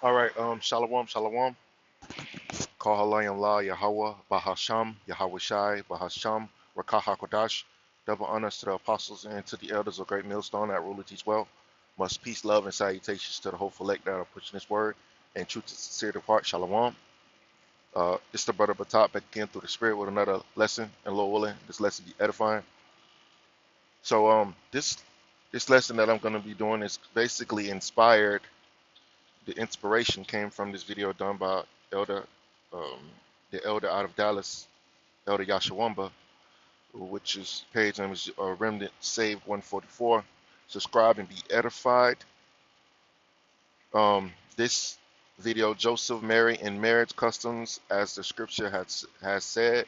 All right, Shalom, Shalom. Kahalayam La Yahweh, Bahasham, Yahweh Shai, Bahasham, Rakah HaKodash. Double honors to the apostles and to the elders of Great Millstone that rule and teach well. Much peace, love, and salutations to the hopeful elect that are pushing this word and truth and sincerity of heart. Shalom. It's the brother Batak back again through the spirit with another lesson, and Lord willing, this lesson be edifying. So this lesson that I'm going to be doing is basically inspired. The inspiration came from this video done by Elder, um, the elder out of Dallas, Elder Yashawamba, which is page name is Remnant Save 144. Subscribe and be edified. This video, Joseph, Mary, and marriage customs, as the scripture has said,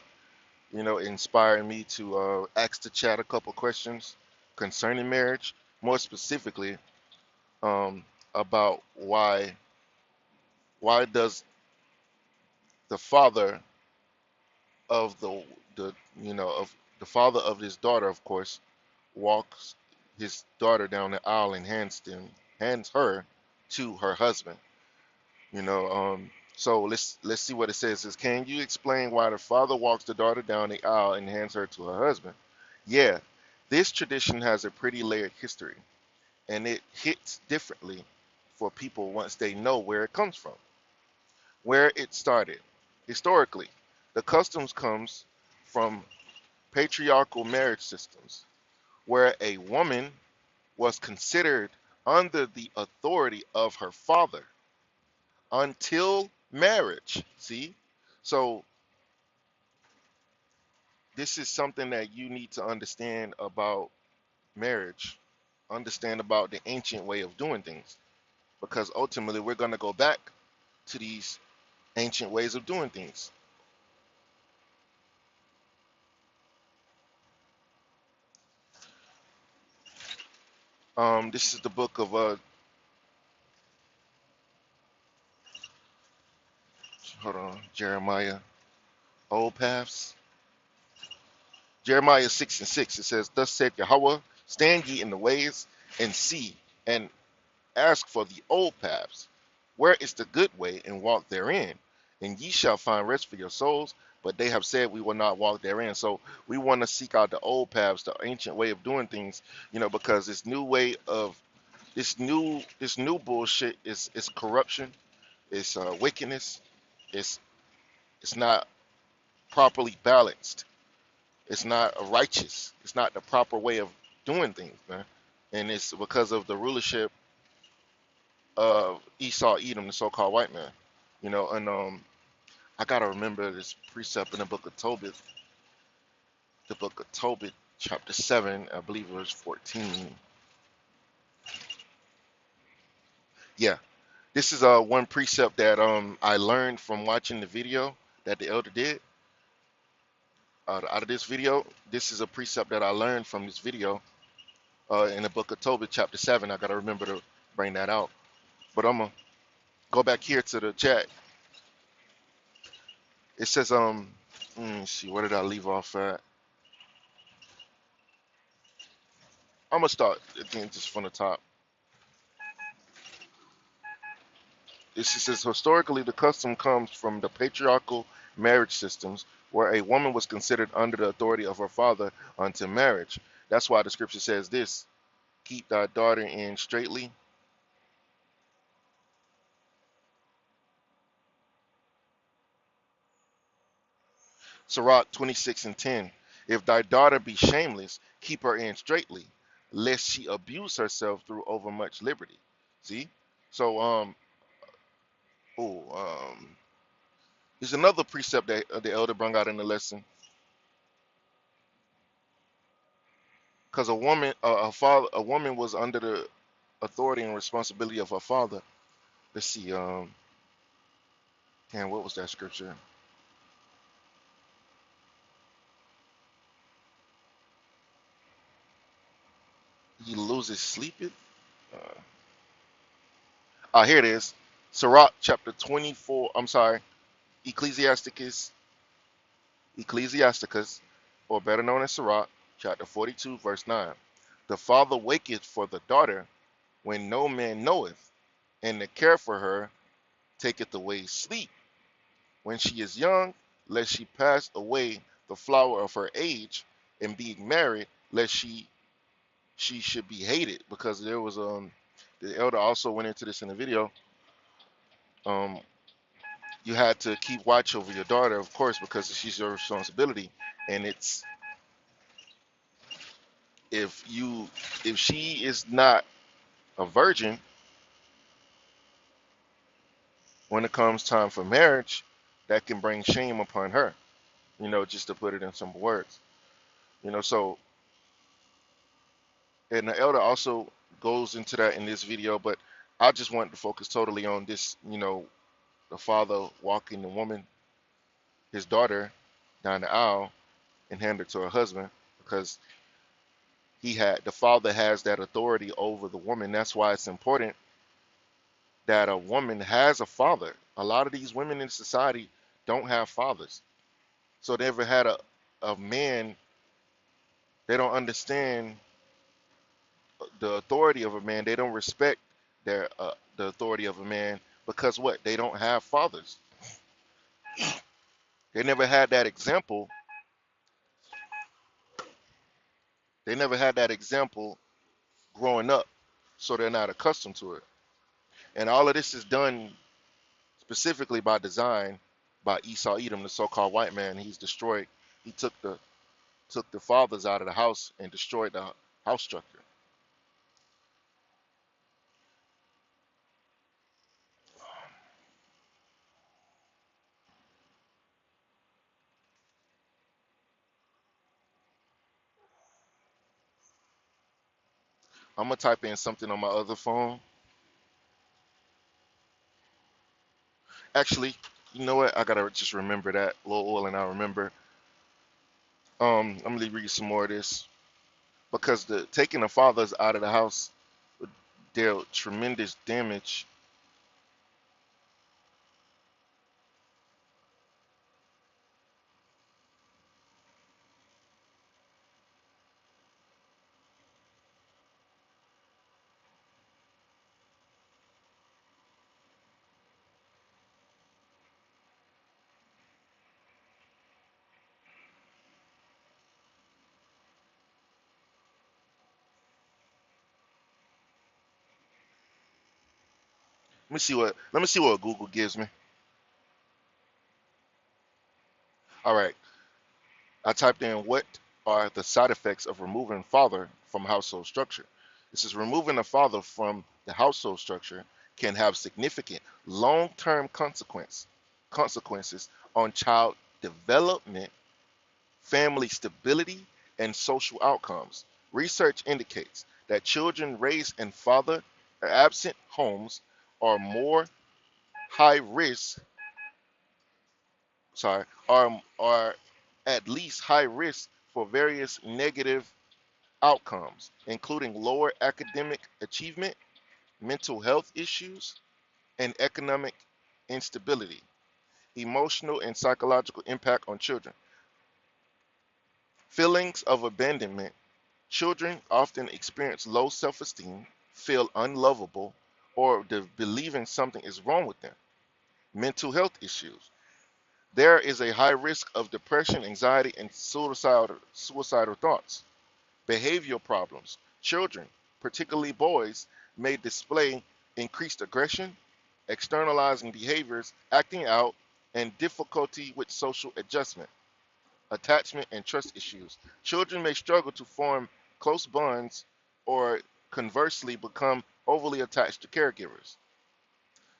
inspired me to ask the chat a couple questions concerning marriage, more specifically um, about why does the father of the of the father of his daughter, of course, walks his daughter down the aisle and hands her to her husband. So let's see what it says. It says, can you explain why the father walks the daughter down the aisle and hands her to her husband? Yeah, this tradition has a pretty layered history, and it hits differently for people once they know where it comes from, where it started. Historically, the customs comes from patriarchal marriage systems, where a woman was considered under the authority of her father until marriage. See? So, this is something that you need to understand about marriage, understand about the ancient way of doing things, because ultimately we're going to go back to these ancient ways of doing things. This is the book of hold on, Jeremiah, Old Paths. Jeremiah 6 and 6, it says, thus said Yahweh, stand ye in the ways and see and ask for the old paths. Where is the good way, and walk therein? And ye shall find rest for your souls. But they have said we will not walk therein. So we want to seek out the old paths, the ancient way of doing things, because this new bullshit is corruption, it's wickedness, it's it's not properly balanced. It's not righteous. It's not the proper way of doing things, man. And it's because of the rulership of Esau, Edom, the so-called white man. And I gotta remember this precept in the book of Tobit, chapter 7, I believe it was 14. Yeah, this is one precept that I learned from watching the video that the elder did. Out of this video, this is a precept that I learned from this video in the book of Tobit, chapter 7. I gotta remember to bring that out. But I'm gonna go back here to the chat. It says, let me see, where did I leave off at? I'm gonna start again just from the top. It says, historically, the custom comes from the patriarchal marriage systems where a woman was considered under the authority of her father until marriage. That's why the scripture says this: keep thy daughter in straitly. Sirach 26 and 10. If thy daughter be shameless, keep her in straitly, lest she abuse herself through overmuch liberty. See? So, oh, there's another precept that the elder brought out in the lesson. Because a woman was under the authority and responsibility of her father. Let's see, what was that scripture? He loses sleepeth. Here it is. Sirach chapter 24. I'm sorry, Ecclesiasticus, Ecclesiasticus, or better known as Sirach, chapter 42, verse 9. The father waketh for the daughter when no man knoweth, and to care for her taketh away sleep. When she is young, lest she pass away the flower of her age, and being married, lest she should be hated. Because there was the elder also went into this in the video. Um, you had to keep watch over your daughter, of course, because she's your responsibility. And it's if you if she is not a virgin when it comes time for marriage, that can bring shame upon her. Just to put it in simple words. So and the elder also goes into that in this video, but I just want to focus totally on this. The father walking the woman, his daughter, down the aisle and hand it to her husband because the father has that authority over the woman. That's why it's important that a woman has a father. A lot of these women in society don't have fathers, so they never had a man. They don't understand the authority of a man. They don't respect the authority of a man because what? They don't have fathers. They never had that example. They never had that example growing up, so they're not accustomed to it. And all of this is done specifically by design by Esau Edom, the so-called white man. He's destroyed. He took the fathers out of the house and destroyed the house structure. I'm gonna type in something on my other phone. Actually, you know what? I gotta just remember that little oil, and I remember. I'm gonna read some more of this because the taking the fathers out of the house dealt tremendous damage. Let me see what Google gives me. All right, I typed in what are the side effects of removing father from household structure. This is removing a father from the household structure can have significant long-term consequences on child development, family stability, and social outcomes. Research indicates that children raised in father absent homes are more high risk, are at least high risk for various negative outcomes, including lower academic achievement, mental health issues, and economic instability, emotional and psychological impact on children. Feelings of abandonment. Children often experience low self esteem, feel unlovable, or believing something is wrong with them. Mental health issues. There is a high risk of depression, anxiety, and suicidal thoughts. Behavioral problems. Children, particularly boys, may display increased aggression, externalizing behaviors, acting out, and difficulty with social adjustment. Attachment and trust issues. Children may struggle to form close bonds or conversely become overly attached to caregivers.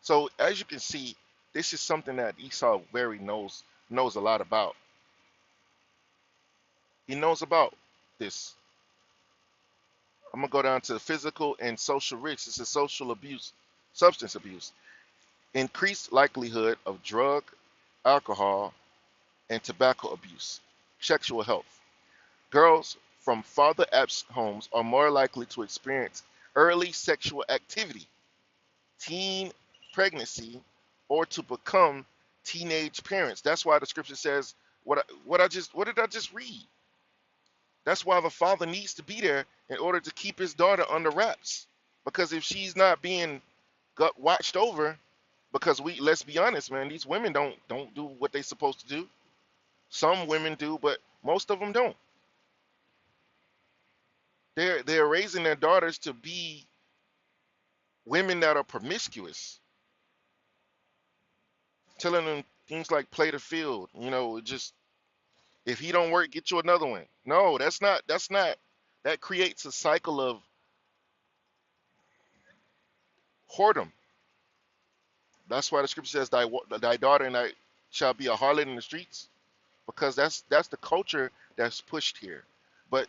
So as you can see, this is something that Esau very knows a lot about. He knows about this. I'm gonna go down to physical and social risks. This is social abuse, substance abuse, increased likelihood of drug, alcohol, and tobacco abuse, sexual health. Girls from father absent homes are more likely to experience early sexual activity, teen pregnancy, or to become teenage parents. That's why the scripture says what did I just read? That's why the father needs to be there in order to keep his daughter under wraps. Because if she's not being watched over, Because let's be honest, man, these women don't do what they supposed to do. Some women do, but most of them don't. They're raising their daughters to be women that are promiscuous, telling them things like play the field, just if he don't work, get you another one. No, that's not that creates a cycle of whoredom. That's why the scripture says thy daughter and thy shall be a harlot in the streets, because that's the culture that's pushed here. But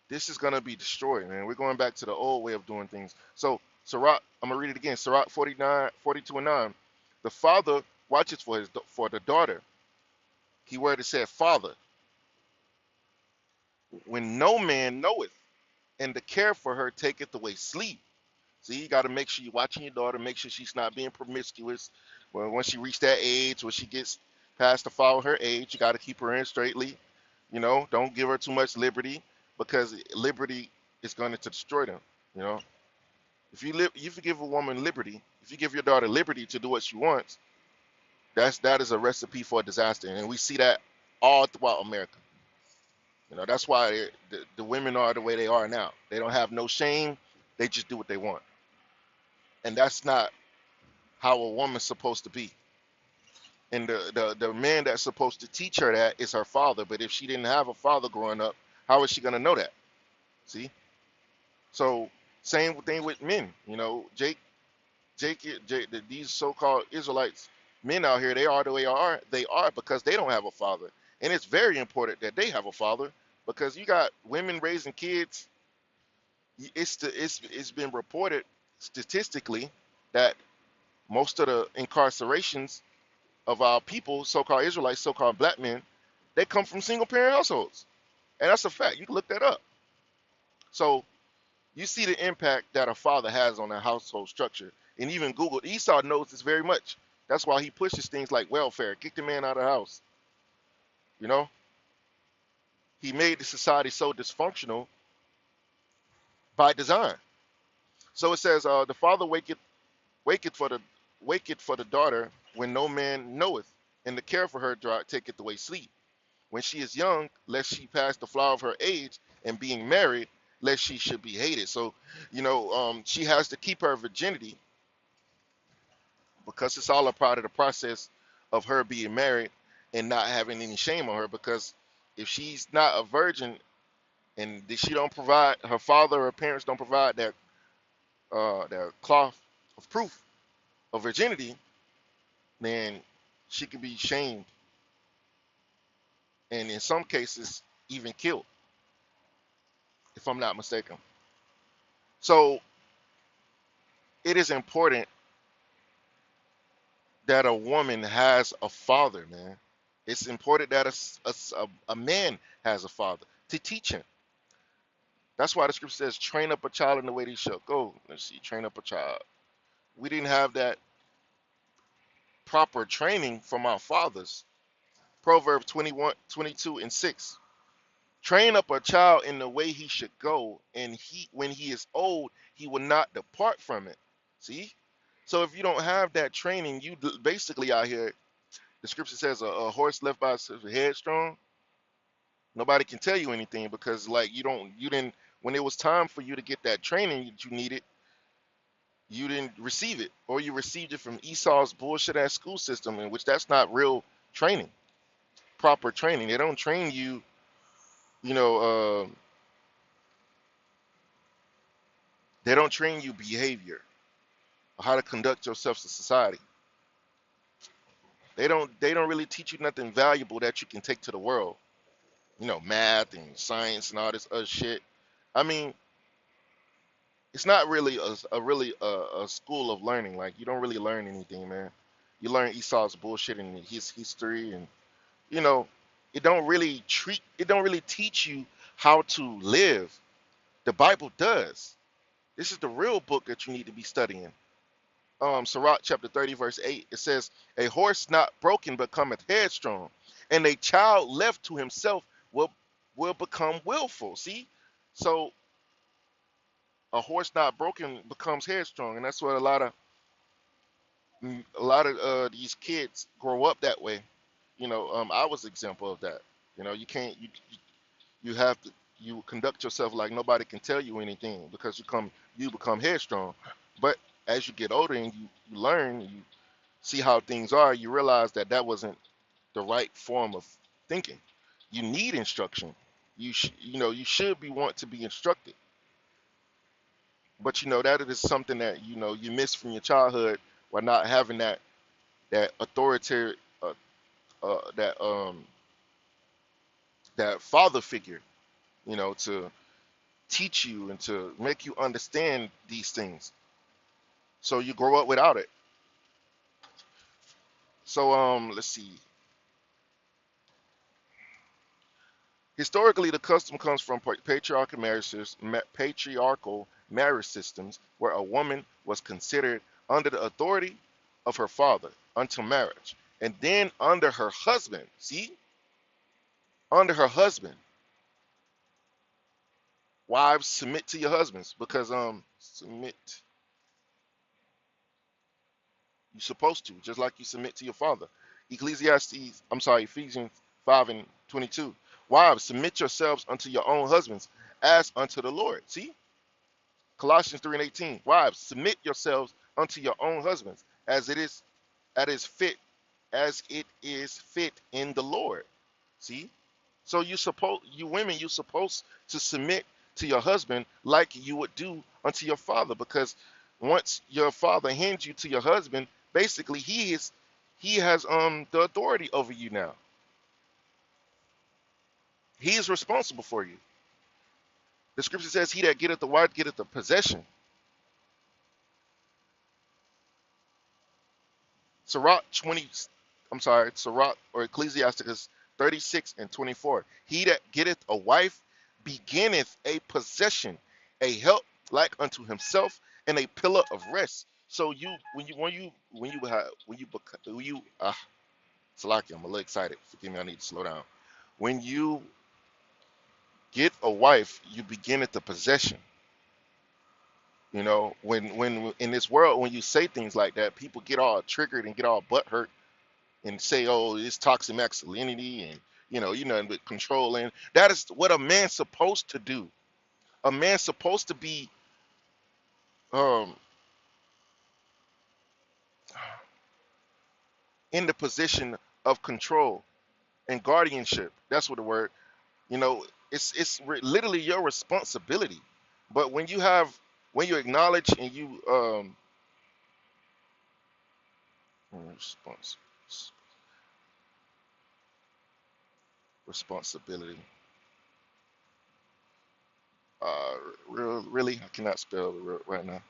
this is gonna be destroyed, man. We're going back to the old way of doing things. So Sirach, I'm gonna read it again. Sirach 49, 42 and 9. The father watches for the daughter. Key word is said father. When no man knoweth, and the care for her taketh away sleep. See, you got to make sure you're watching your daughter, make sure she's not being promiscuous. Well, once she reaches that age, when she gets past the fall of her age, you got to keep her in straightly. Don't give her too much liberty, because liberty is going to destroy them. You know, if you give a woman liberty, if you give your daughter liberty to do what she wants, that is a recipe for disaster, and we see that all throughout America. That's why the women are the way they are now. They don't have no shame. They just do what they want, and that's not how a woman's supposed to be. And the man that's supposed to teach her that is her father. But if she didn't have a father growing up, how is she gonna know that? See? So same thing with men. These so-called Israelites, men out here, they are the way they are. They are because they don't have a father, and it's very important that they have a father, because you got women raising kids. It's been reported statistically that most of the incarcerations of our people, so-called Israelites, so-called black men, they come from single-parent households, and that's a fact. You can look that up. So you see the impact that a father has on a household structure, and even Google. Esau knows this very much. That's why he pushes things like welfare, kick the man out of the house. You know, he made the society so dysfunctional by design. So it says, the father waketh for the waketh for the daughter when no man knoweth, and the care for her taketh away sleep. When she is young, lest she pass the flower of her age, and being married, lest she should be hated. So, she has to keep her virginity, because it's all a part of the process of her being married and not having any shame on her. Because if she's not a virgin, and she don't provide, her father or her parents don't provide that cloth of proof of virginity, then she could be shamed, and in some cases even killed, if I'm not mistaken. So it is important that a woman has a father, man. It's important that a man has a father to teach him. That's why the scripture says, train up a child in the way they shall go. Let's see, train up a child. We didn't have that proper training from our fathers. Proverbs 21, 22, and 6. Train up a child in the way he should go, and when he is old, he will not depart from it. See? So if you don't have that training, you basically out here, the scripture says a horse left by his headstrong, nobody can tell you anything, because like you didn't, when it was time for you to get that training that you needed, you didn't receive it, or you received it from Esau's bullshit ass school system, in which that's not real training, proper training. They don't train you, you know, they don't train you behavior, or how to conduct yourself to society. They don't really teach you nothing valuable that you can take to the world. Math and science and all this other shit. I mean, it's not really a school of learning. Like, you don't really learn anything, man. You learn Esau's bullshit and his history, and you know, it don't really teach you how to live. The Bible does. This is the real book that you need to be studying. Sirach chapter 30, verse 8, it says, a horse not broken becometh headstrong, and a child left to himself will become willful. See? So a horse not broken becomes headstrong, and that's what a lot of a lot of these kids grow up that way. I was an example of that. You can't you have to you conduct yourself like nobody can tell you anything because you become headstrong. But as you get older and you learn, you see how things are, you realize that that wasn't the right form of thinking. You need instruction. You should be want to be instructed. But that is something that you miss from your childhood by not having that authoritarian that that father figure, to teach you and to make you understand these things. So you grow up without it. So let's see. Historically, the custom comes from patriarchal marriage systems where a woman was considered under the authority of her father until marriage, and then under her husband. See, under her husband. Wives, submit to your husbands because submit. You're supposed to, just like you submit to your father. Ephesians 5 and 22. Wives, submit yourselves unto your own husbands as unto the Lord. See? Colossians 3 and 18. Wives, submit yourselves unto your own husbands as it is fit in the Lord. See? So you women, you're supposed to submit to your husband like you would do unto your father, because once your father hands you to your husband, basically he has the authority over you now. He is responsible for you. The scripture says, "He that getteth the wife getteth the possession." Sirach 20, Sirach or Ecclesiasticus 36 and 24. He that getteth a wife beginneth a possession, a help like unto himself, and a pillar of rest. So Salaki, I'm a little excited. Forgive me, I need to slow down. When you get a wife, you begin at the possession. When in this world, when you say things like that, people get all triggered and get all butthurt and say, "Oh, it's toxic masculinity," and nothing but controlling. That is what a man's supposed to do. A man's supposed to be um, in the position of control and guardianship. That's what the word. Literally your responsibility. But when you acknowledge and you response, responsibility. Uh, really, I cannot spell it right now.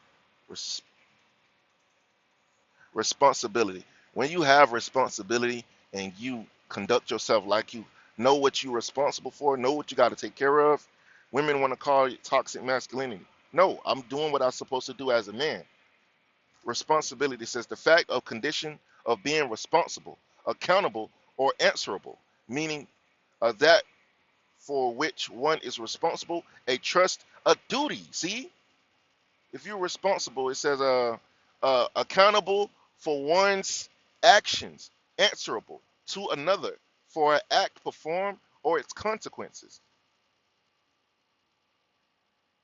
Res- Responsibility. When you have responsibility and you conduct yourself like you know what you're responsible for, know what you got to take care of, women want to call it toxic masculinity. No, I'm doing what I'm supposed to do as a man. Responsibility says the fact of condition of being responsible, accountable, or answerable, meaning that for which one is responsible, a trust, a duty. See, if you're responsible, it says accountable for one's actions, answerable to another for an act performed or its consequences.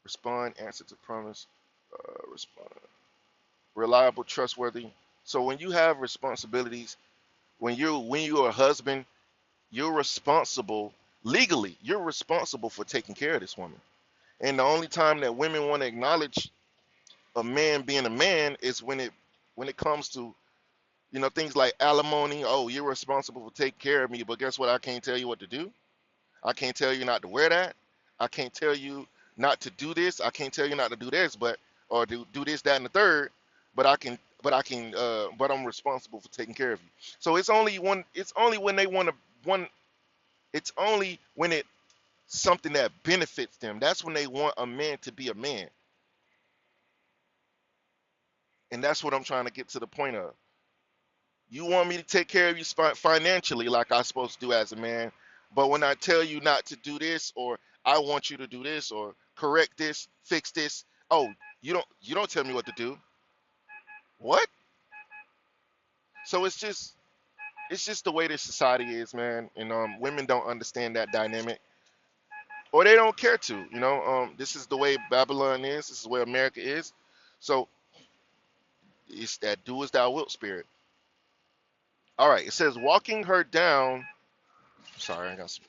Respond, answer to promise, respond, reliable, trustworthy. So when you have responsibilities, when you're a husband, you're responsible legally. You're responsible for taking care of this woman. And the only time that women want to acknowledge a man being a man is when it comes to things like alimony. Oh, you're responsible for taking care of me, but guess what? I can't tell you what to do. I can't tell you not to wear that. I can't tell you not to do this. I can't tell you not to do this, or do this, that, and the third. But I'm responsible for taking care of you. So it's only when they want to one. It's only when it's something that benefits them. That's when they want a man to be a man, and that's what I'm trying to get to the point of. You want me to take care of you financially like I'm supposed to do as a man, but when I tell you not to do this, or I want you to do this, or correct this, fix this, oh, you don't tell me what to do. What? So it's just the way this society is, man. And women don't understand that dynamic, or they don't care to. This is the way Babylon is. This is where America is. So it's that do as thou wilt spirit. All right. It says walking her down. Sorry, I got some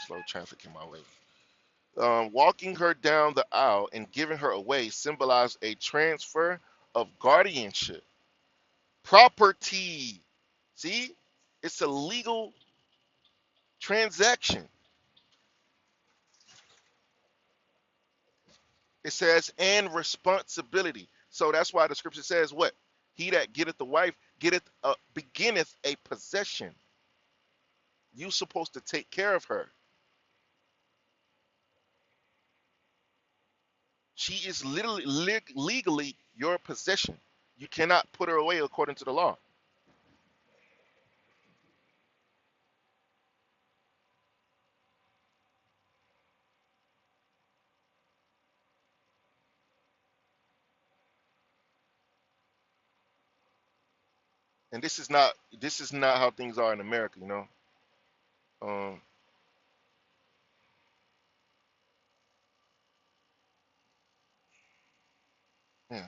slow traffic in my way. Walking her down the aisle and giving her away symbolized a transfer of guardianship, property. See, it's a legal transaction. It says, and responsibility. So that's why the scripture says, what? He that getteth the wife beginneth a possession. You supposed to take care of her. She is literally legally your possession. You cannot put her away according to the law. And this is not how things are in America. Um, yeah.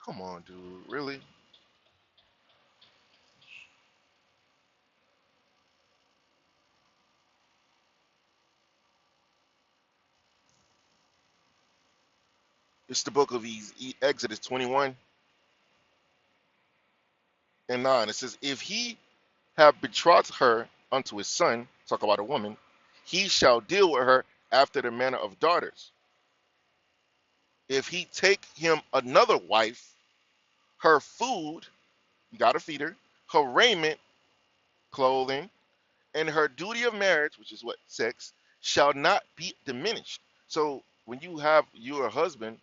Come on, dude. Really? It's the book of Exodus 21 and 9. It says, if he have betrothed her unto his son, talk about a woman, he shall deal with her after the manner of daughters. If he take him another wife, her food, you gotta feed her, her raiment, clothing, and her duty of marriage, which is what sex, shall not be diminished. So when you're a husband,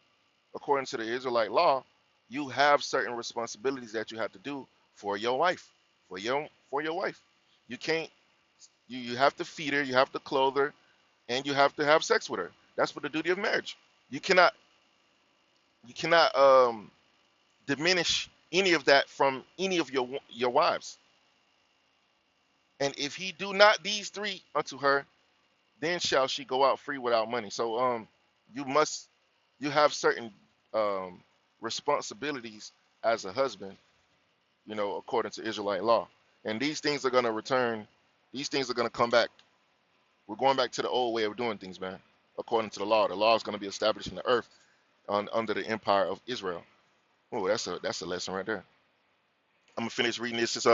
according to the Israelite law, you have certain responsibilities that you have to do for your wife, for your wife. You can't you have to feed her, you have to clothe her, and you have to have sex with her. That's for the duty of marriage. You cannot diminish any of that from any of your wives. And if he do not these three unto her, then shall she go out free without money. So you must you have certain um responsibilities as a husband, according to Israelite law. And these things are gonna return, these things are gonna come back. We're going back to the old way of doing things, man. According to the law. The law is gonna be established in the earth under the empire of Israel. Oh, that's a lesson right there. I'm gonna finish reading this. It's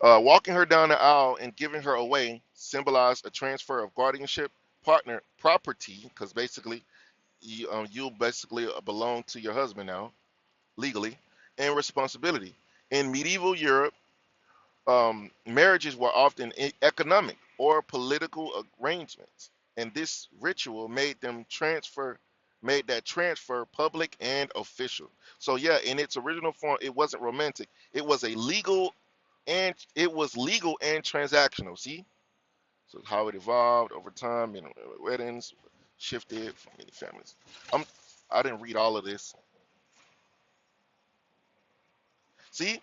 walking her down the aisle and giving her away symbolized a transfer of guardianship, partner, property, because basically you basically belong to your husband now legally, and responsibility. In medieval Europe, marriages were often economic or political arrangements, and this ritual made that transfer public and official. So yeah, in its original form, it wasn't romantic. It was legal and transactional. See, so how it evolved over time. Weddings shifted for many families. I'm, I didn't read all of this. See,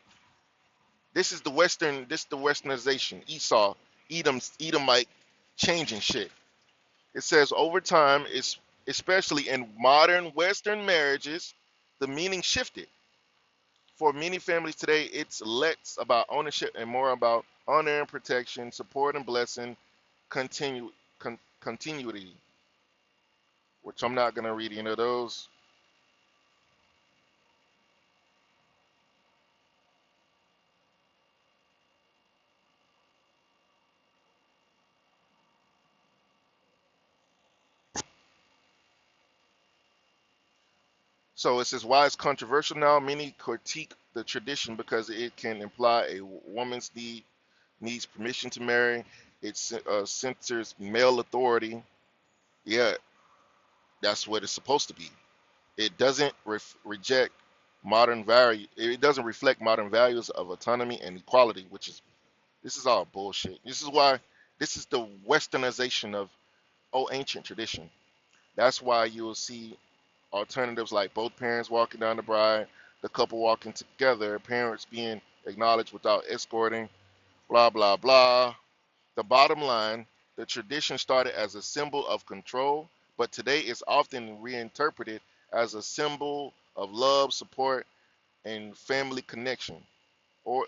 this is the westernization. Esau, Edomite, changing shit. It says over time, especially in modern Western marriages, the meaning shifted. For many families today, it's less about ownership and more about honor and protection, support and blessing, continuity, which I'm not gonna read any of those. So it says why it's controversial now. Many critique the tradition because it can imply a woman's needs permission to marry. It censors male authority. Yeah, that's what it's supposed to be. It doesn't reject modern value. It doesn't reflect modern values of autonomy and equality, which is this is all bullshit. This is why this is the westernization of ancient tradition. That's why you will see alternatives like both parents walking down the bride, the couple walking together, parents being acknowledged without escorting, blah, blah, blah. The bottom line, the tradition started as a symbol of control, but today it's often reinterpreted as a symbol of love, support, and family connection, or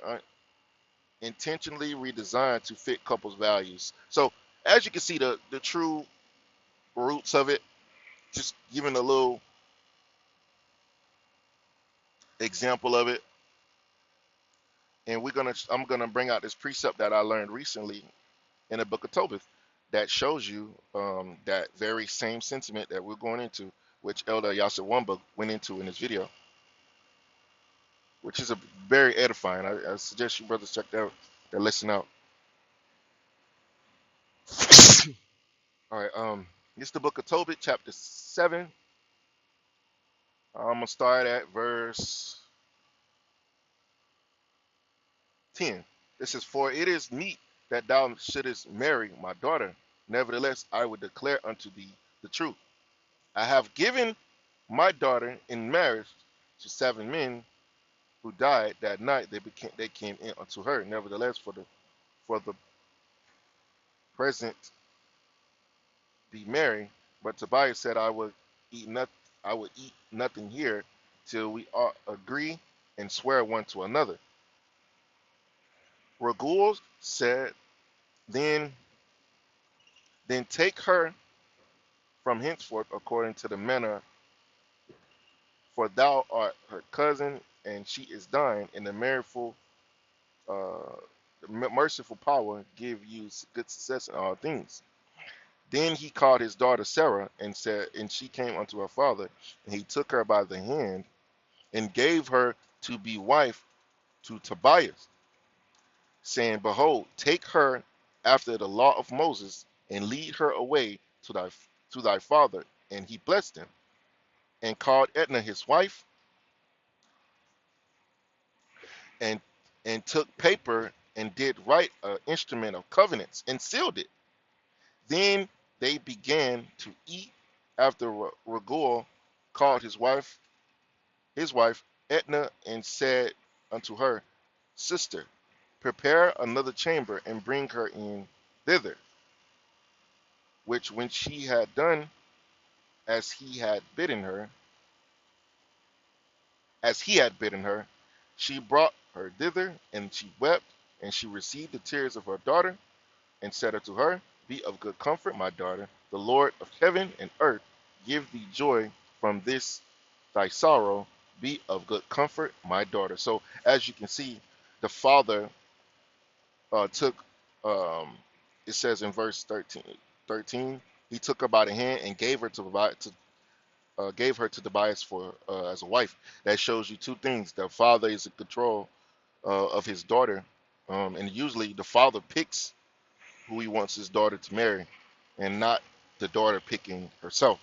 intentionally redesigned to fit couples' values. So, as you can see, the true roots of it, just giving a little example of it, and I'm gonna bring out this precept that I learned recently in the book of Tobit that shows you that very same sentiment that we're going into, which Elder Yasser Wamba went into in this video, which is a very edifying. I suggest you brothers check that lesson out. All right, it's the book of Tobit, chapter 7. I'm gonna start at verse 10. It says, "For it is meet that thou shouldest marry my daughter. Nevertheless, I would declare unto thee the truth. I have given my daughter in marriage to 7 men who died that night. They came in unto her. Nevertheless, for the present be merry. But Tobias said, I will eat nothing here till we all agree and swear one to another. Raguel said, Then take her from henceforth according to the manner, for thou art her cousin, and she is thine, and the uh, merciful power give you good success in all things. Then he called his daughter Sarah, and said, and she came unto her father, and he took her by the hand, and gave her to be wife to Tobias, saying, Behold, take her after the law of Moses, and lead her away to thy father. And he blessed him, and called Edna his wife, and took paper and did write an instrument of covenants and sealed it. Then they began to eat after Raguel called his wife Edna, and said unto her, Sister, prepare another chamber and bring her in thither. Which when she had done as he had bidden her, she brought her thither, and she wept, and she received the tears of her daughter, and said unto her, Be of good comfort, my daughter. The Lord of heaven and earth give thee joy from this thy sorrow. Be of good comfort, my daughter. So, as you can see, the father took, um, it says in verse 13, he took her by the hand and gave her to Tobias for as a wife. That shows you two things: the father is in control of his daughter, and usually the father picks who he wants his daughter to marry, and not the daughter picking herself.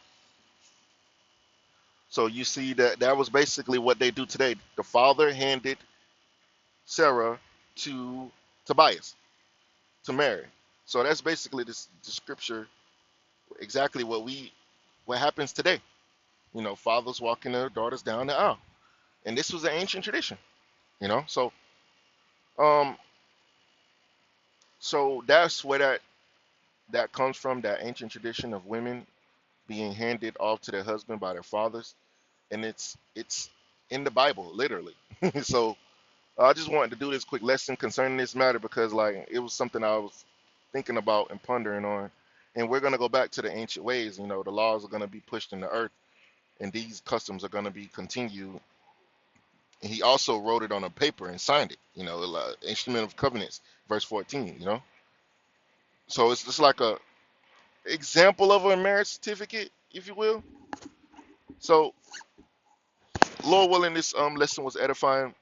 So you see that was basically what they do today. The father handed Sarah to Tobias to marry. So that's basically the scripture, exactly what happens today. Fathers walking their daughters down the aisle, and this was an ancient tradition. So um, that's where that comes from. That ancient tradition of women being handed off to their husband by their fathers, and it's in the Bible, literally. So I just wanted to do this quick lesson concerning this matter because, like, it was something I was thinking about and pondering on. And we're gonna go back to the ancient ways. The laws are gonna be pushed in the earth, and these customs are gonna be continued. And he also wrote it on a paper and signed it. Instrument of covenants, verse 14. So it's just like a example of a marriage certificate, if you will. So, Lord willing, this lesson was edifying.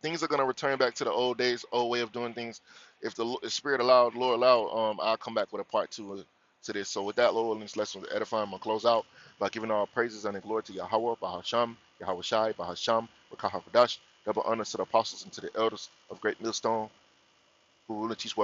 Things are gonna return back to the old days, old way of doing things. If the Spirit allowed, Lord allowed, I'll come back with a part two to this. So with that, Lord, this lesson was edifying. I'm gonna close out by giving all praises and glory to Yahweh, Bahasham, Yahweh Shai, Bahasham, Rakahakadash. Double honors to the apostles and to the elders of Great Millstone who rule and teach well.